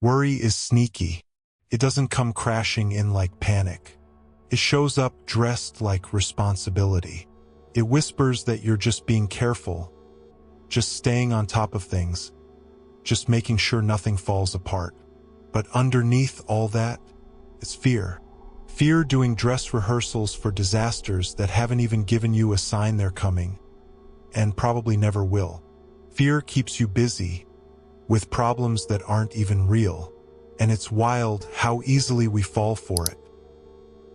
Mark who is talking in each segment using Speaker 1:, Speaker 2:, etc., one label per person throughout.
Speaker 1: Worry is sneaky. It doesn't come crashing in like panic. It shows up dressed like responsibility. It whispers that you're just being careful, just staying on top of things, just making sure nothing falls apart. But underneath all that is fear. Fear doing dress rehearsals for disasters that haven't even given you a sign they're coming, and probably never will. Fear keeps you busy with problems that aren't even real, and it's wild how easily we fall for it.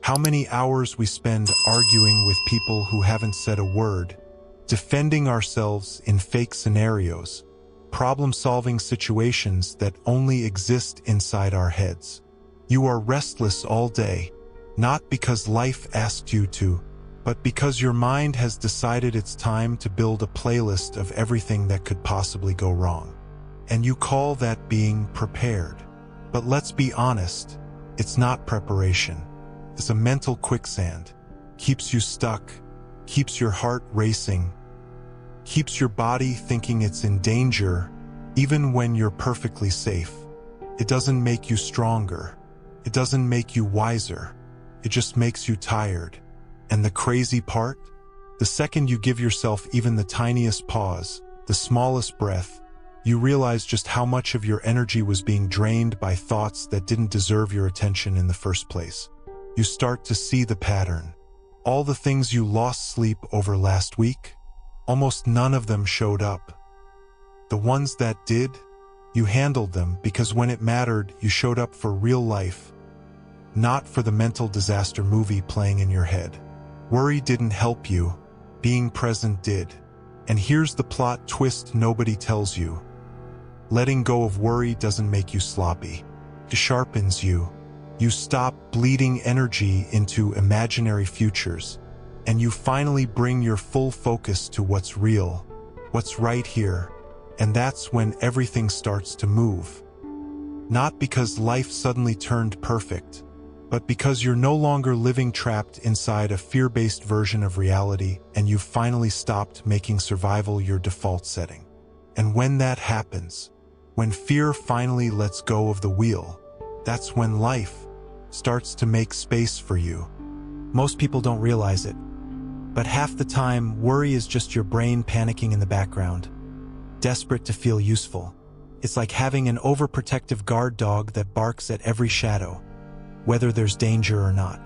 Speaker 1: How many hours we spend arguing with people who haven't said a word, defending ourselves in fake scenarios, problem-solving situations that only exist inside our heads. You are restless all day, not because life asked you to, but because your mind has decided it's time to build a playlist of everything that could possibly go wrong. And you call that being prepared. But let's be honest, it's not preparation. It's a mental quicksand. Keeps you stuck, keeps your heart racing, keeps your body thinking it's in danger, even when you're perfectly safe. It doesn't make you stronger. It doesn't make you wiser. It just makes you tired. And the crazy part? The second you give yourself even the tiniest pause, the smallest breath, you realize just how much of your energy was being drained by thoughts that didn't deserve your attention in the first place. You start to see the pattern. All the things you lost sleep over last week, almost none of them showed up. The ones that did, you handled them because when it mattered, you showed up for real life, not for the mental disaster movie playing in your head. Worry didn't help you, being present did. And here's the plot twist nobody tells you. Letting go of worry doesn't make you sloppy. It sharpens you. You stop bleeding energy into imaginary futures, and you finally bring your full focus to what's real, what's right here, and that's when everything starts to move. Not because life suddenly turned perfect, but because you're no longer living trapped inside a fear-based version of reality and you've finally stopped making survival your default setting. And when that happens, when fear finally lets go of the wheel, that's when life starts to make space for you. Most people don't realize it, but half the time, worry is just your brain panicking in the background, desperate to feel useful. It's like having an overprotective guard dog that barks at every shadow, whether there's danger or not.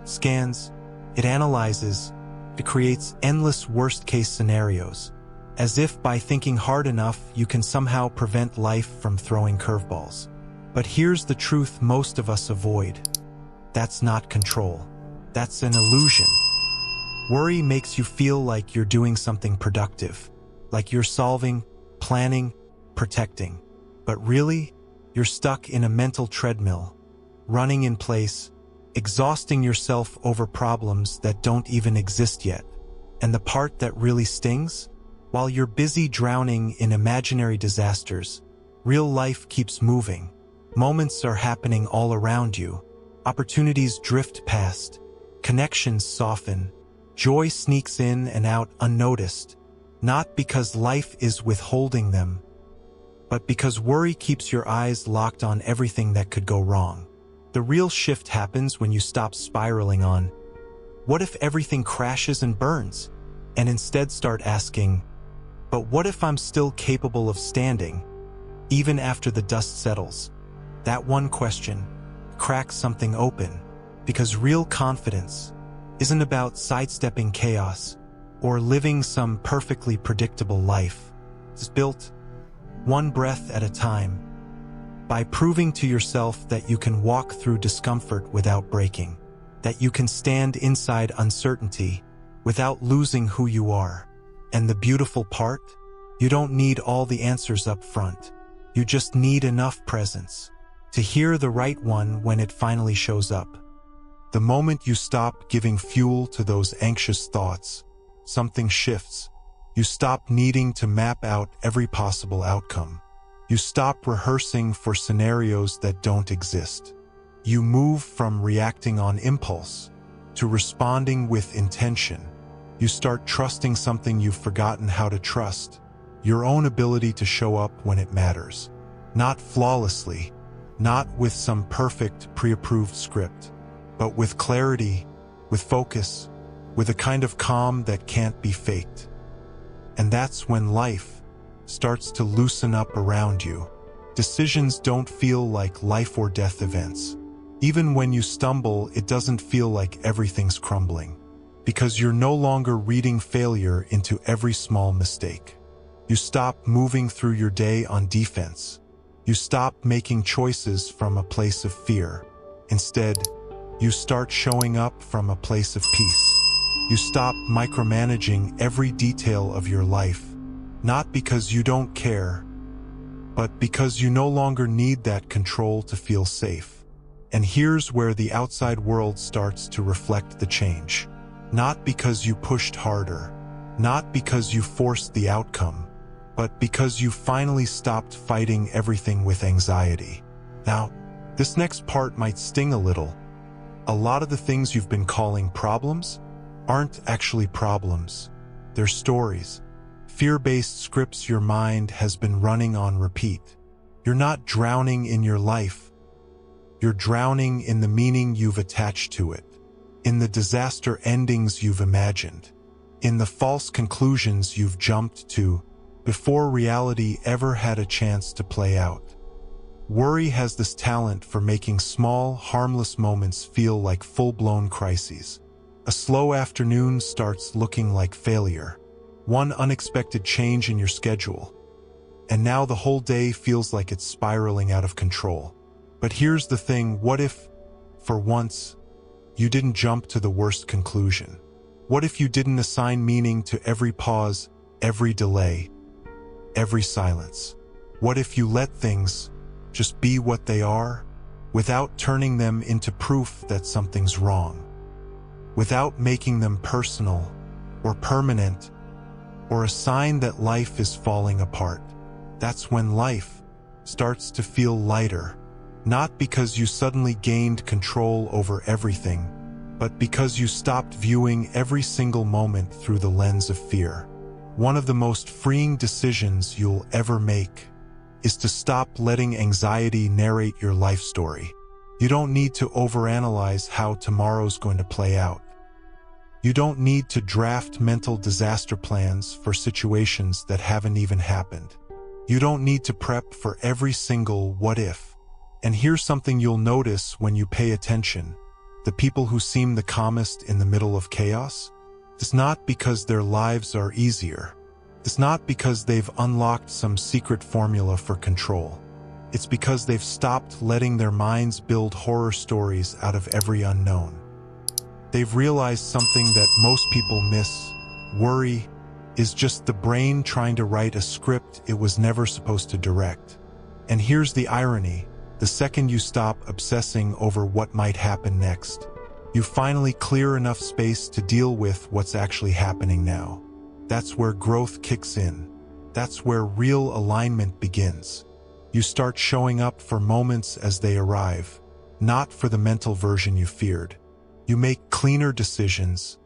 Speaker 1: Scans, it analyzes, it creates endless worst-case scenarios, as if by thinking hard enough you can somehow prevent life from throwing curveballs. But here's the truth most of us avoid. That's not control. That's an illusion. Worry makes you feel like you're doing something productive, like you're solving, planning, protecting. But really, you're stuck in a mental treadmill, running in place, exhausting yourself over problems that don't even exist yet. And the part that really stings? While you're busy drowning in imaginary disasters, real life keeps moving. Moments are happening all around you. Opportunities drift past. Connections soften. Joy sneaks in and out unnoticed, not because life is withholding them, but because worry keeps your eyes locked on everything that could go wrong. The real shift happens when you stop spiraling on, what if everything crashes and burns? And instead start asking, but what if I'm still capable of standing, even after the dust settles? That one question cracks something open, because real confidence isn't about sidestepping chaos or living some perfectly predictable life. It's built one breath at a time, by proving to yourself that you can walk through discomfort without breaking, that you can stand inside uncertainty without losing who you are. And the beautiful part? You don't need all the answers up front. You just need enough presence to hear the right one when it finally shows up. The moment you stop giving fuel to those anxious thoughts, something shifts. You stop needing to map out every possible outcome. You stop rehearsing for scenarios that don't exist. You move from reacting on impulse to responding with intention. You start trusting something you've forgotten how to trust, your own ability to show up when it matters. Not flawlessly, not with some perfect, pre-approved script, but with clarity, with focus, with a kind of calm that can't be faked. And that's when life starts to loosen up around you. Decisions don't feel like life or death events. Even when you stumble, it doesn't feel like everything's crumbling, because you're no longer reading failure into every small mistake. You stop moving through your day on defense. You stop making choices from a place of fear. Instead, you start showing up from a place of peace. You stop micromanaging every detail of your life, not because you don't care, but because you no longer need that control to feel safe. And here's where the outside world starts to reflect the change. Not because you pushed harder, not because you forced the outcome, but because you finally stopped fighting everything with anxiety. Now, this next part might sting a little. A lot of the things you've been calling problems aren't actually problems. They're stories. Fear-based scripts your mind has been running on repeat. You're not drowning in your life. You're drowning in the meaning you've attached to it, in the disaster endings you've imagined, in the false conclusions you've jumped to before reality ever had a chance to play out. Worry has this talent for making small, harmless moments feel like full-blown crises. A slow afternoon starts looking like failure. One unexpected change in your schedule, and now the whole day feels like it's spiraling out of control. But here's the thing, what if, for once, you didn't jump to the worst conclusion? What if you didn't assign meaning to every pause, every delay, every silence? What if you let things just be what they are, without turning them into proof that something's wrong, without making them personal or permanent or a sign that life is falling apart? That's when life starts to feel lighter, not because you suddenly gained control over everything, but because you stopped viewing every single moment through the lens of fear. One of the most freeing decisions you'll ever make is to stop letting anxiety narrate your life story. You don't need to overanalyze how tomorrow's going to play out. You don't need to draft mental disaster plans for situations that haven't even happened. You don't need to prep for every single what if. And here's something you'll notice when you pay attention. The people who seem the calmest in the middle of chaos, it's not because their lives are easier. It's not because they've unlocked some secret formula for control. It's because they've stopped letting their minds build horror stories out of every unknown. They've realized something that most people miss. Worry is just the brain trying to write a script it was never supposed to direct. And here's the irony. The second you stop obsessing over what might happen next, you finally clear enough space to deal with what's actually happening now. That's where growth kicks in. That's where real alignment begins. You start showing up for moments as they arrive, not for the mental version you feared. You make cleaner decisions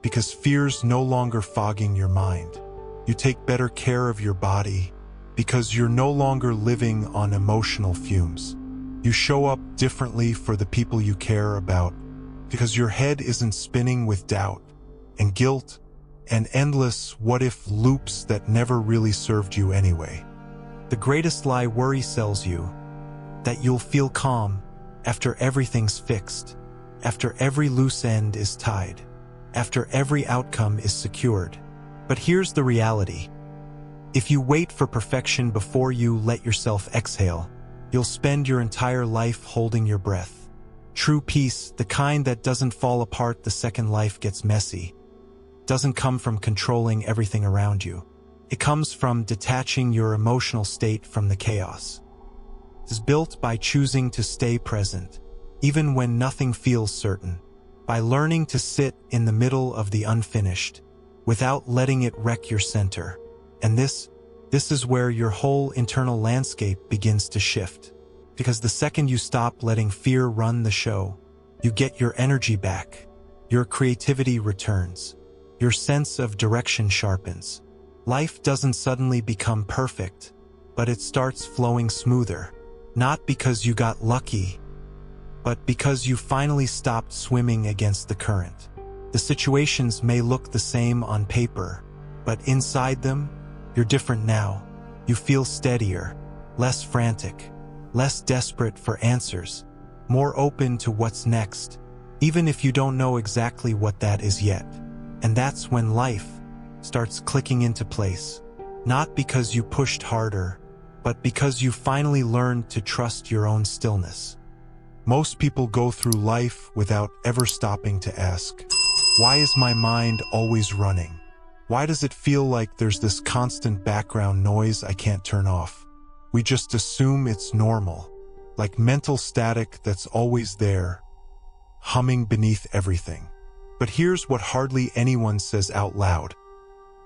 Speaker 1: because fear's no longer fogging your mind. You take better care of your body because you're no longer living on emotional fumes. You show up differently for the people you care about because your head isn't spinning with doubt and guilt and endless what-if loops that never really served you anyway. The greatest lie worry sells you, that you'll feel calm after everything's fixed, after every loose end is tied, after every outcome is secured. But here's the reality. If you wait for perfection before you let yourself exhale, you'll spend your entire life holding your breath. True peace, the kind that doesn't fall apart the second life gets messy, doesn't come from controlling everything around you. It comes from detaching your emotional state from the chaos. It's built by choosing to stay present, even when nothing feels certain, by learning to sit in the middle of the unfinished, without letting it wreck your center. And this is where your whole internal landscape begins to shift. Because the second you stop letting fear run the show, you get your energy back, your creativity returns, your sense of direction sharpens. Life doesn't suddenly become perfect, but it starts flowing smoother. Not because you got lucky, but because you finally stopped swimming against the current. The situations may look the same on paper, but inside them, you're different now. You feel steadier, less frantic, less desperate for answers, more open to what's next, even if you don't know exactly what that is yet. And that's when life starts clicking into place. Not because you pushed harder, but because you finally learned to trust your own stillness. Most people go through life without ever stopping to ask, why is my mind always running? Why does it feel like there's this constant background noise I can't turn off? We just assume it's normal, like mental static that's always there, humming beneath everything. But here's what hardly anyone says out loud.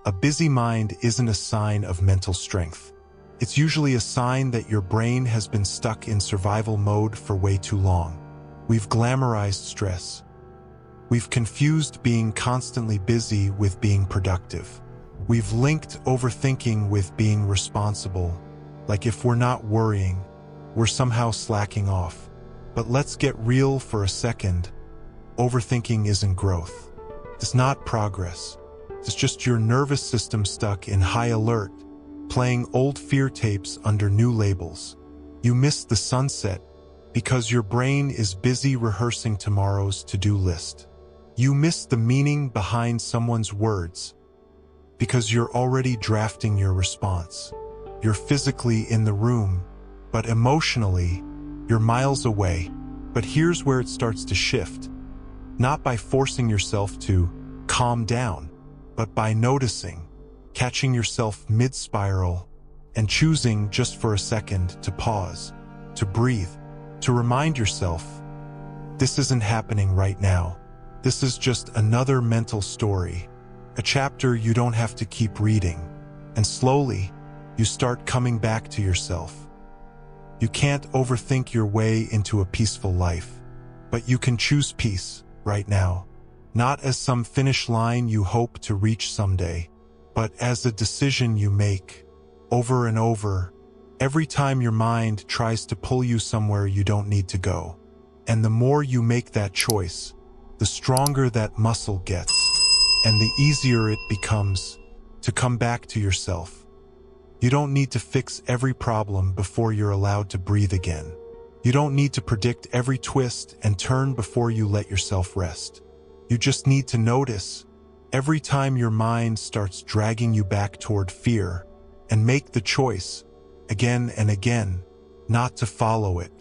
Speaker 1: A busy mind isn't a sign of mental strength. It's usually a sign that your brain has been stuck in survival mode for way too long. We've glamorized stress. We've confused being constantly busy with being productive. We've linked overthinking with being responsible, like if we're not worrying, we're somehow slacking off. But let's get real for a second. Overthinking isn't growth. It's not progress. It's just your nervous system stuck in high alert, playing old fear tapes under new labels. You miss the sunset because your brain is busy rehearsing tomorrow's to-do list. You miss the meaning behind someone's words because you're already drafting your response. You're physically in the room, but emotionally, you're miles away. But here's where it starts to shift. Not by forcing yourself to calm down, but by noticing, catching yourself mid-spiral, and choosing just for a second to pause, to breathe, to remind yourself, this isn't happening right now. This is just another mental story, a chapter you don't have to keep reading, and slowly, you start coming back to yourself. You can't overthink your way into a peaceful life, but you can choose peace right now, not as some finish line you hope to reach someday, but as a decision you make, over and over, every time your mind tries to pull you somewhere you don't need to go. And the more you make that choice, the stronger that muscle gets, and the easier it becomes to come back to yourself. You don't need to fix every problem before you're allowed to breathe again. You don't need to predict every twist and turn before you let yourself rest. You just need to notice every time your mind starts dragging you back toward fear, and make the choice, again and again, not to follow it.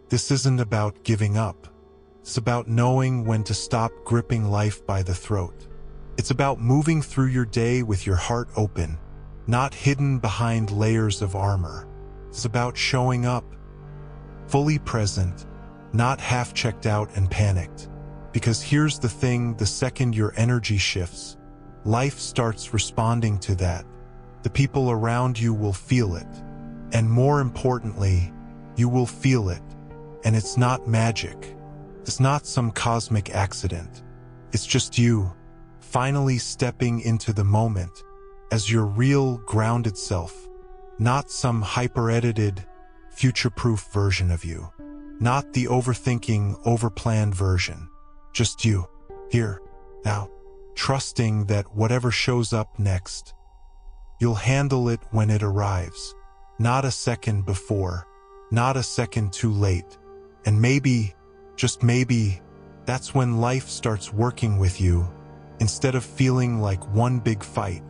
Speaker 1: This isn't about giving up. It's about knowing when to stop gripping life by the throat. It's about moving through your day with your heart open, not hidden behind layers of armor. It's about showing up, fully present, not half checked out and panicked. Because here's the thing, the second your energy shifts, life starts responding to that. The people around you will feel it. And more importantly, you will feel it. And it's not magic. It's not some cosmic accident. It's just you, finally stepping into the moment as your real, grounded self. Not some hyper-edited, future-proof version of you. Not the overthinking, overplanned version. Just you, here, now, trusting that whatever shows up next, you'll handle it when it arrives. Not a second before, not a second too late. And maybe, just maybe, that's when life starts working with you, instead of feeling like one big fight.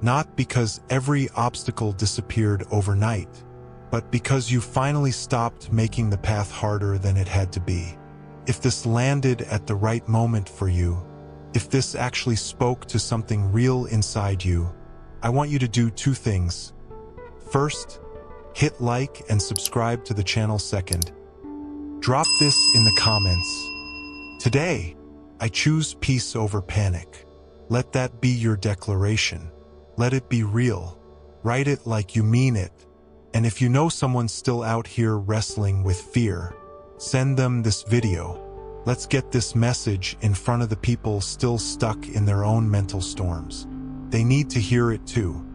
Speaker 1: Not because every obstacle disappeared overnight, but because you finally stopped making the path harder than it had to be. If this landed at the right moment for you, if this actually spoke to something real inside you, I want you to do two things. First, hit like and subscribe to the channel. Second, drop this in the comments. Today, I choose peace over panic. Let that be your declaration. Let it be real. Write it like you mean it. And if you know someone still out here wrestling with fear, send them this video. Let's get this message in front of the people still stuck in their own mental storms. They need to hear it too.